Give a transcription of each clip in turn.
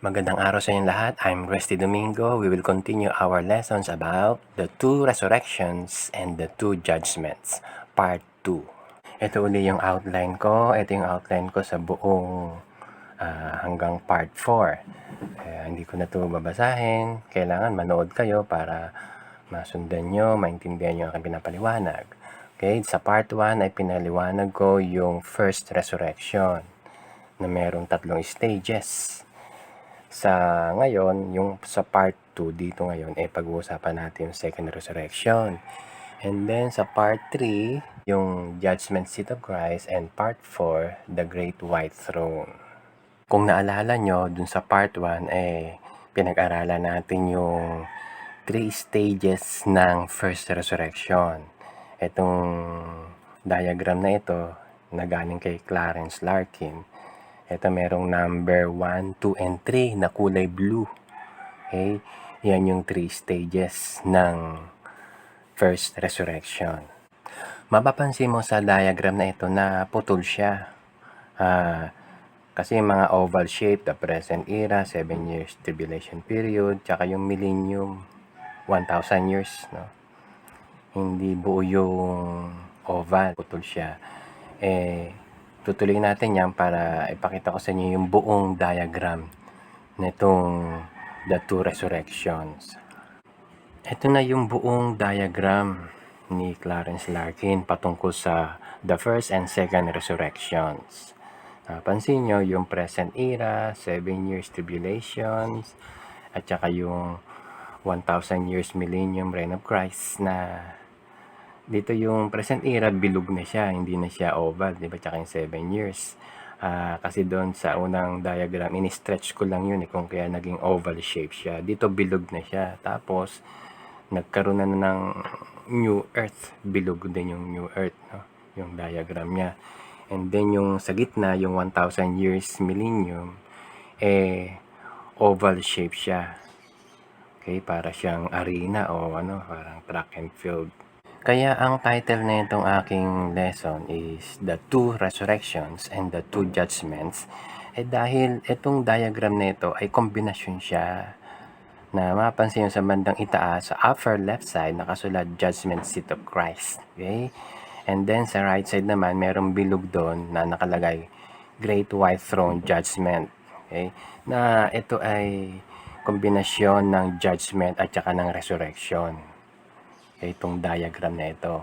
Magandang araw sa inyong lahat. I'm Resty Domingo. We will continue our lessons about the two resurrections and the two judgments, part 2. Ito uli yung outline ko. Ito yung outline ko sa buong hanggang part 4. Kaya hindi ko na ito babasahin. Kailangan manood kayo para masundan nyo, maintindihan nyo ang aking pinapaliwanag. Okay, sa part 1 ay pinaliwanag ko yung first resurrection na merong 3 stages. Sa ngayon, yung sa part 2 dito ngayon, pag-uusapan natin yung second resurrection. And then sa part 3, yung judgment seat of Christ, and part 4, the great white throne. Kung naalala nyo, dun sa part 1, pinag-aralan natin yung 3 stages ng first resurrection. Itong diagram na ito, na galing kay Clarence Larkin, ito merong number 1, 2, and 3 na kulay blue. Okay? Yan yung 3 stages ng first resurrection. Mapapansin mo sa diagram na ito na putol siya. Kasi mga oval shape, the present era, 7 years tribulation period, tsaka yung millennium, 1,000 years. No? Hindi buo yung oval, putol siya. Tutuloy natin yan para ipakita ko sa inyo yung buong diagram nitong the two resurrections. Ito na yung buong diagram ni Clarence Larkin patungkol sa the first and second resurrections. Pansin nyo yung present era, 7 years tribulations, at saka yung 1,000 years millennium reign of Christ na dito yung present era, bilog na siya, hindi na siya oval, di ba? Tsaka yung 7 years. Kasi doon sa unang diagram, ini-stretch ko lang yun kung kaya naging oval shape siya. Dito bilog na siya. Tapos, nagkaroon na ng new earth. Bilog din yung new earth, no? Yung diagram niya. And then yung sa gitna, yung 1,000 years millennium, oval shape siya. Okay, para siyang arena o parang track and field. Kaya ang title na itong aking lesson is The Two Resurrections and the Two Judgments. Dahil itong diagram na ito ay kombinasyon siya na mapansin nyo sa bandang itaas, sa upper left side, nakasulat Judgment Seat of Christ. Okay? And then sa right side naman, merong bilog doon na nakalagay Great White Throne Judgment. Okay? Na ito ay kombinasyon ng judgment at saka ng resurrection. Itong diagram na ito.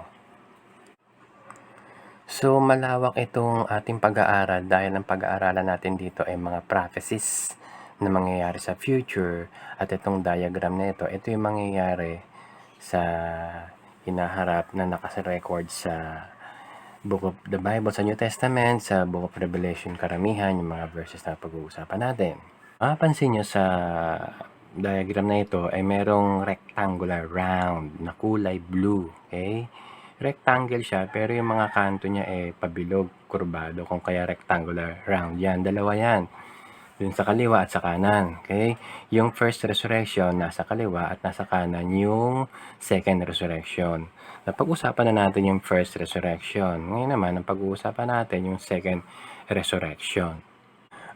So, malawak itong ating pag-aaral dahil ang pag-aaralan natin dito ay mga prophecies na mangyayari sa future. At itong diagram na ito yung mangyayari sa hinaharap na nakarecord sa Book of the Bible, sa New Testament, sa Book of Revelation, karamihan yung mga verses na pag-uusapan natin. Mapapansin nyo sa diagram na ito ay merong rectangular round na kulay blue. Okay? Rectangle siya pero yung mga kanto niya pabilog, kurbado, kung kaya rectangular round yan. Dalawa yan. Dun sa kaliwa at sa kanan. Okay? Yung first resurrection nasa kaliwa at nasa kanan yung second resurrection. Napag-usapan na natin yung first resurrection. Ngayon naman, ang pag-uusapan natin yung second resurrection.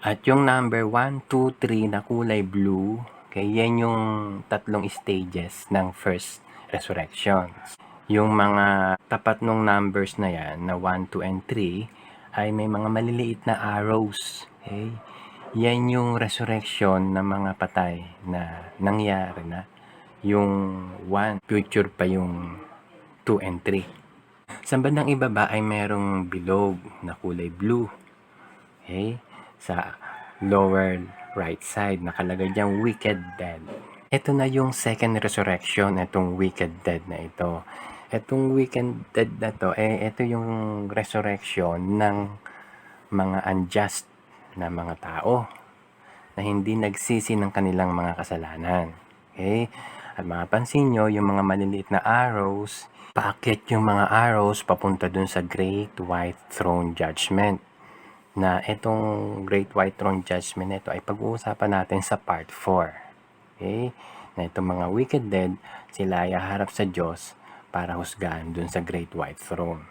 At yung number 1, 2, 3 na kulay blue, okay, yan yung 3 stages ng first resurrection. Yung mga tapat ng numbers na yan, na 1, 2, and 3, ay may mga maliliit na arrows. Okay? Yan yung resurrection ng mga patay na nangyari na. Yung 1, future pa yung 2 and 3. Sa bandang ibaba ay merong bilog na kulay blue. Okay? Sa lower right side, nakalagay diyang wicked dead. Ito na yung second resurrection, itong wicked dead na ito. Itong wicked dead na to, ito yung resurrection ng mga unjust na mga tao na hindi nagsisi ng kanilang mga kasalanan. Okay? At mapapansin nyo, yung mga maliliit na arrows, paakyat yung mga arrows papunta dun sa Great White Throne Judgment. Na itong Great White Throne Judgment na ito ay pag-uusapan natin sa part 4. Okay? Na itong mga wicked dead, sila ay haharap sa Diyos para husgahan dun sa Great White Throne.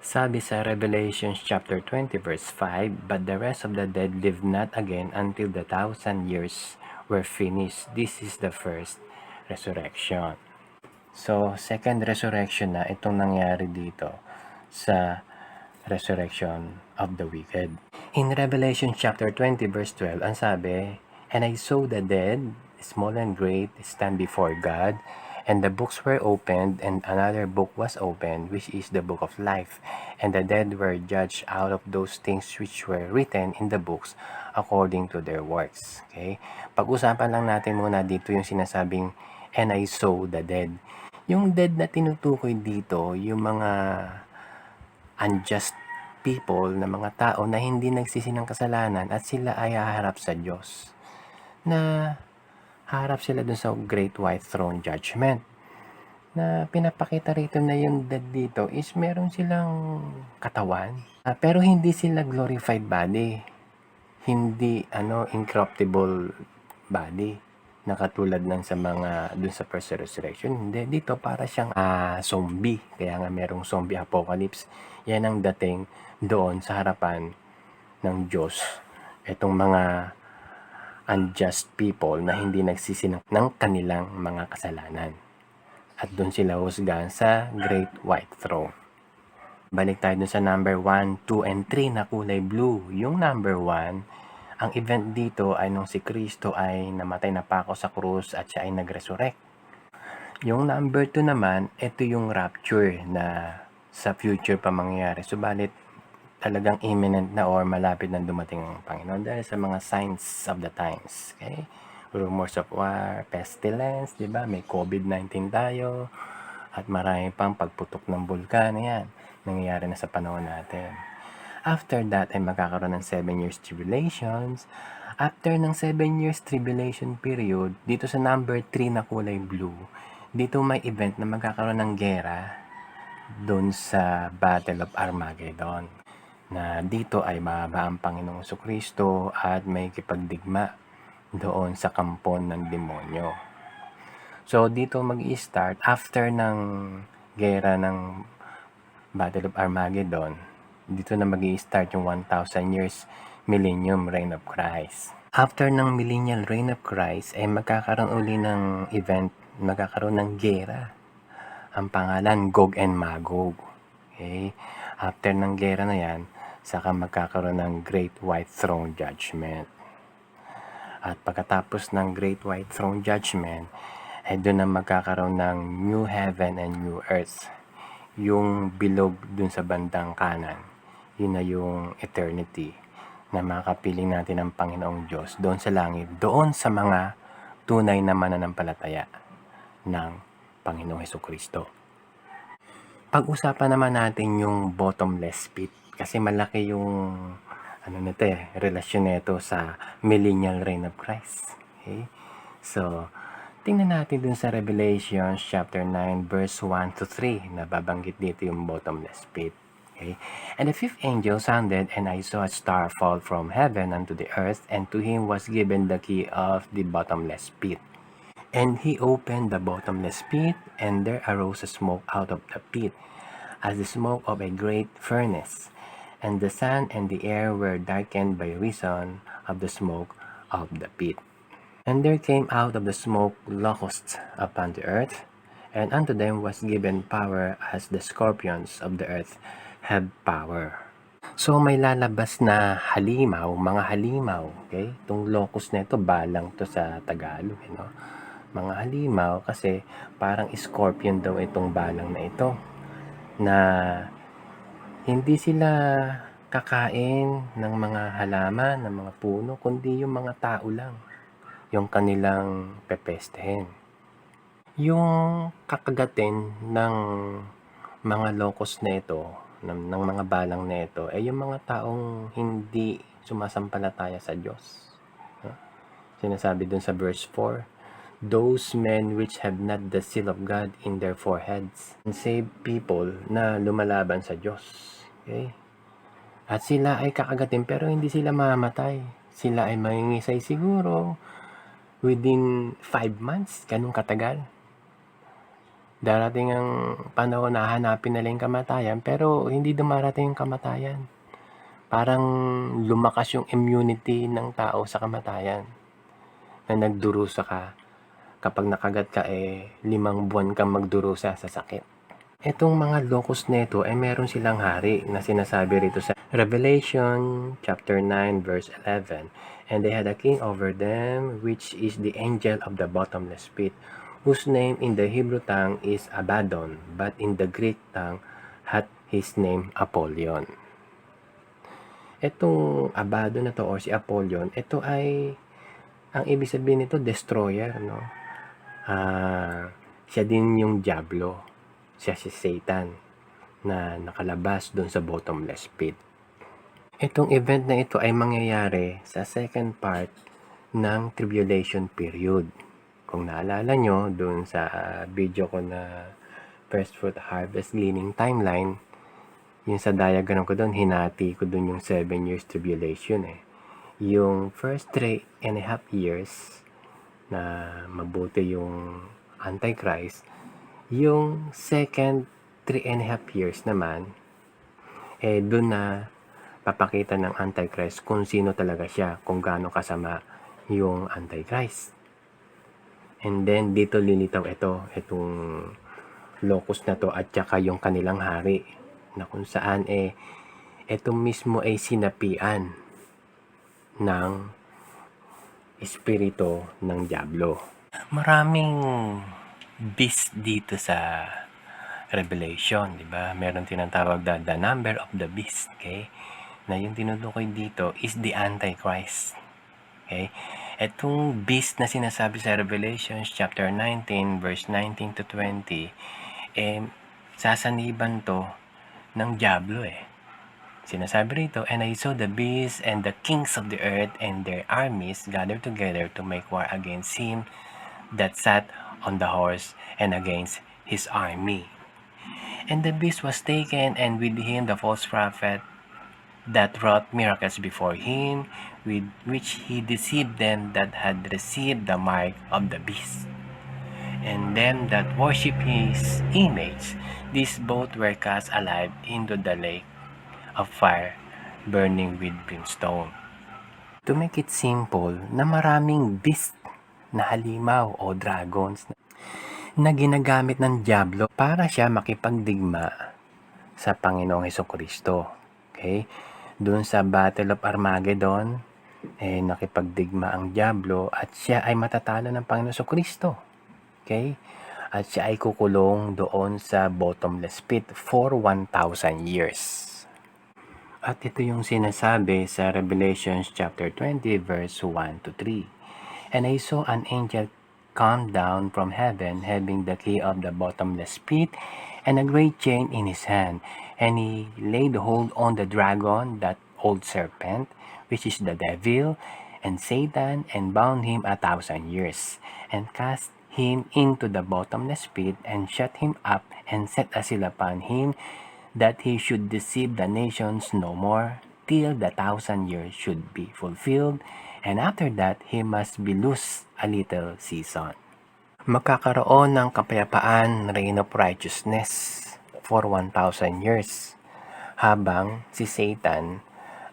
Sabi sa Revelation chapter 20 verse 5, "But the rest of the dead lived not again until the 1,000 years were finished. This is the first resurrection." So, second resurrection na itong nangyari dito sa resurrection of the wicked. In Revelation chapter 20 verse 12, ang sabi, "And I saw the dead, small and great, stand before God, and the books were opened, and another book was opened, which is the book of life. And the dead were judged out of those things which were written in the books according to their works." Okay? Pag-usapan lang natin muna dito yung sinasabing, "And I saw the dead." Yung dead na tinutukoy dito, yung mga unjust people na mga tao na hindi nagsisi ng kasalanan at sila ay haharap sa Diyos. Na harap sila dun sa Great White Throne Judgment. Na pinapakita rito na yung dead dito is meron silang katawan. Pero hindi sila glorified body. Hindi incorruptible body. Na katulad ng sa mga dun sa first resurrection. Hindi, dito para siyang zombie. Kaya nga merong zombie apocalypse. Yan ang dating doon sa harapan ng Diyos. Itong mga unjust people na hindi nagsisi ng kanilang mga kasalanan. At doon sila husgahan sa Great White Throne. Balik tayo dun sa number 1, 2, and 3 na kulay blue. Yung number 1, ang event dito ay nung si Kristo ay namatay na pa ako sa krus at siya ay nag-resurrect. Yung number 2 naman, ito yung rapture na sa future pa mangyayari. Subalit, talagang imminent na or malapit na dumating ang Panginoon dahil sa mga signs of the times. Okay? Rumors of war, pestilence, di ba? May COVID-19 tayo at marami pang pagputok ng bulkan. Yan, nangyayari na sa panahon natin. After that ay magkakaroon ng 7 years tribulations. After ng 7 years tribulation period, dito sa number 3 na kulay blue, dito may event na magkakaroon ng gera doon sa Battle of Armageddon. Na dito ay bababa ang Panginoong Jesucristo at may kipagdigma doon sa kampon ng demonyo. So dito mag-i-start after ng gera ng Battle of Armageddon. Dito na mag-i-start yung 1,000 years millennium reign of Christ. After ng millennial reign of Christ ay magkakaroon uli ng event, magkakaroon ng gera. Ang pangalan Gog and Magog. Okay? After ng gera na yan, saka magkakaroon ng Great White Throne Judgment. At pagkatapos ng Great White Throne Judgment, ay doon na magkakaroon ng New Heaven and New Earth. Yung bilog dun sa bandang kanan, yun na yung eternity na makapiling natin ng Panginoong Diyos doon sa langit, doon sa mga tunay na mananampalataya ng Panginoong Jesucristo. Pag-usapan naman natin yung bottomless pit kasi malaki yung relasyon nito sa millennial reign of Christ. Okay? So, tingnan natin dun sa Revelation chapter 9 verse 1 to 3 na babanggit dito yung bottomless pit. Okay? "And the fifth angel sounded, and I saw a star fall from heaven unto the earth, and to him was given the key of the bottomless pit. And he opened the bottomless pit, and there arose a smoke out of the pit, as the smoke of a great furnace. And the sun and the air were darkened by reason of the smoke of the pit. And there came out of the smoke locusts upon the earth, and unto them was given power as the scorpions of the earth have power." So may lalabas na halimaw, mga halimaw, okay? Itong locust na ito, balang to sa Tagalog, mga halimaw kasi parang scorpion daw itong balang na ito na hindi sila kakain ng mga halaman, ng mga puno, kundi yung mga tao lang yung kanilang pepestehin. Yung kakagatin ng mga locust na ito, ng mga balang na ito, ay yung mga taong hindi sumasampalataya sa Diyos. Sinasabi dun sa verse 4, "Those men which have not the seal of God in their foreheads." Unsaved people na lumalaban sa Diyos. Okay? At sila ay kakagatin pero hindi sila mamamatay. Sila ay mangingisay siguro within 5 months. Ganun katagal. Darating ang panahon na hahanapin nila yung kamatayan, pero hindi dumarating yung kamatayan. Parang lumakas yung immunity ng tao sa kamatayan, na nagdurusa ka. Kapag nakagat ka, 5 buwan kang magdurusa sa sakit. Itong mga locust neto ay meron silang hari na sinasabi rito sa Revelation chapter 9 verse 11. And they had a king over them, which is the angel of the bottomless pit, whose name in the Hebrew tongue is Abaddon, but in the Greek tongue hath his name Apollyon. Itong Abaddon na to or si Apollyon, ito ay, ang ibig sabihin nito, destroyer, no? Siya din yung Diablo. Siya si Satan na nakalabas doon sa bottomless pit. Itong event na ito ay mangyayari sa second part ng tribulation period. Kung naalala nyo, doon sa video ko na first fruit harvest gleaning timeline, yung sa diagram ko doon, hinati ko doon yung 7 years tribulation Yung first 3.5 years na mabuti yung Antichrist, yung second 3.5 years naman, doon na papakita ng Antichrist kung sino talaga siya, kung gaano kasama yung Antichrist. And then, dito lilitaw itong locust na to at saka yung kanilang hari, na kung saan ito mismo ay sinapian ng espiritu ng Diablo. Maraming beast dito sa Revelation, di ba? Meron tinatawag na the number of the beast, okay? Na yung tinutukoy dito is the Antichrist. Okay? Etong beast na sinasabi sa Revelation chapter 19 verse 19 to 20, sasaniban to ng Diablo Sinasabi rito, and I saw the beast and the kings of the earth and their armies gathered together to make war against him that sat on the horse and against his army. And the beast was taken, and with him the false prophet that wrought miracles before him, with which he deceived them that had received the mark of the beast, and them that worship his image. These both were cast alive into the lake of fire, burning with brimstone. To make it simple, na maraming beast na halimaw o dragons na ginagamit ng Diablo para siya makipagdigma sa Panginoong Hesukristo. Okay? Doon sa Battle of Armageddon, nakipagdigma ang Diablo at siya ay matatalo ng Panginoong Hesukristo. Okay? At siya ay kukulong doon sa bottomless pit for 1,000 years. At ito yung sinasabi sa Revelation chapter 20 verse 1 to 3. And I saw an angel come down from heaven, having the key of the bottomless pit and a great chain in his hand. And he laid hold on the dragon, that old serpent, which is the devil and Satan, and bound him 1,000 years, and cast him into the bottomless pit, and shut him up, and set a seal upon him, that he should deceive the nations no more, till the 1,000 years should be fulfilled, and after that he must be loosed a little season. Magkakaroon ng kapayapaan, reign of righteousness for 1,000 years, habang si Satan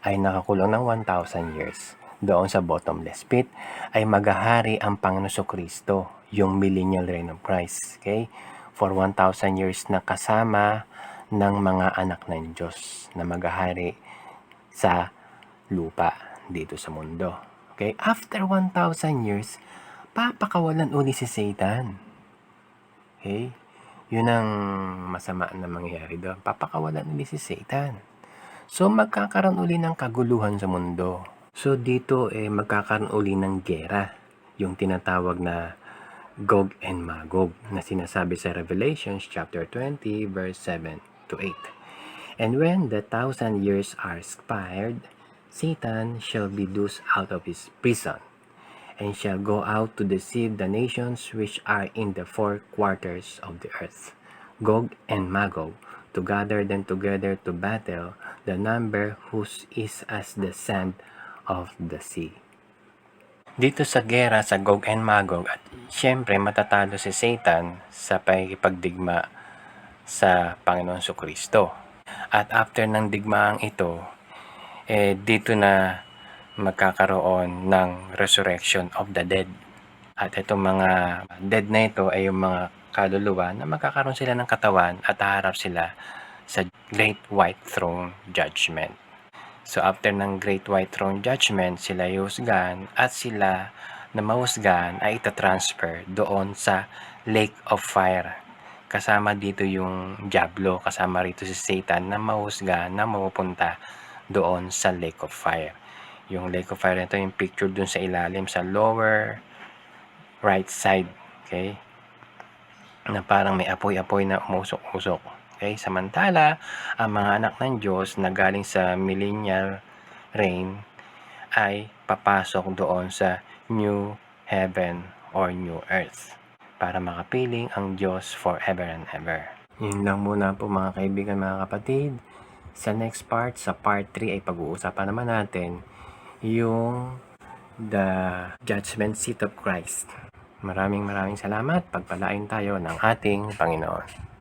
ay nakakulong ng 1,000 years. Doon sa bottomless pit ay maghahari ang Panginoon Kristo, yung millennial reign of Christ. Okay? For 1,000 years na kasama ng mga anak ng Diyos na maghahari sa lupa dito sa mundo. Okay? After 1,000 years, papakawalan uli si Satan. Okay? Yun ang masama na mangyayari doon. Papakawalan uli si Satan. So, magkakaroon uli ng kaguluhan sa mundo. So, dito magkakaroon uli ng gera. Yung tinatawag na Gog and Magog na sinasabi sa Revelation chapter 20 verse 7 to 8. And when the 1,000 years are expired, Satan shall be loosed out of his prison, and shall go out to deceive the nations which are in the 4 quarters of the earth, Gog and Magog, to gather them together to battle, the number whose is as the sand of the sea. dito sa gera sa Gog and Magog at siyempre matatalo si Satan sa pakikipagdigma sa Panginoon Kristo. At after ng digmaang ito, dito na magkakaroon ng resurrection of the dead. At itong mga dead na ito ay yung mga kaluluwa na magkakaroon sila ng katawan at haharap sila sa Great White Throne Judgment. So after ng Great White Throne Judgment, sila ihusgahan at sila na mahusgahan ay itatransfer doon sa Lake of Fire. Kasama dito yung Diablo, kasama rito si Satan na mahusgahan na mapupunta doon sa Lake of Fire. Yung Lake of Fire nito yung picture dun sa ilalim sa lower right side, okay? Na parang may apoy-apoy na umusok-usok. Okay? Samantala, ang mga anak ng Diyos na galing sa millennial reign ay papasok doon sa new heaven or new earth para makapiling ang Diyos forever and ever. Yun lang muna po mga kaibigan, mga kapatid. Sa next part, sa part 3 ay pag-uusapan naman natin yung the judgment seat of Christ. Maraming salamat. Pagpalain tayo ng ating Panginoon.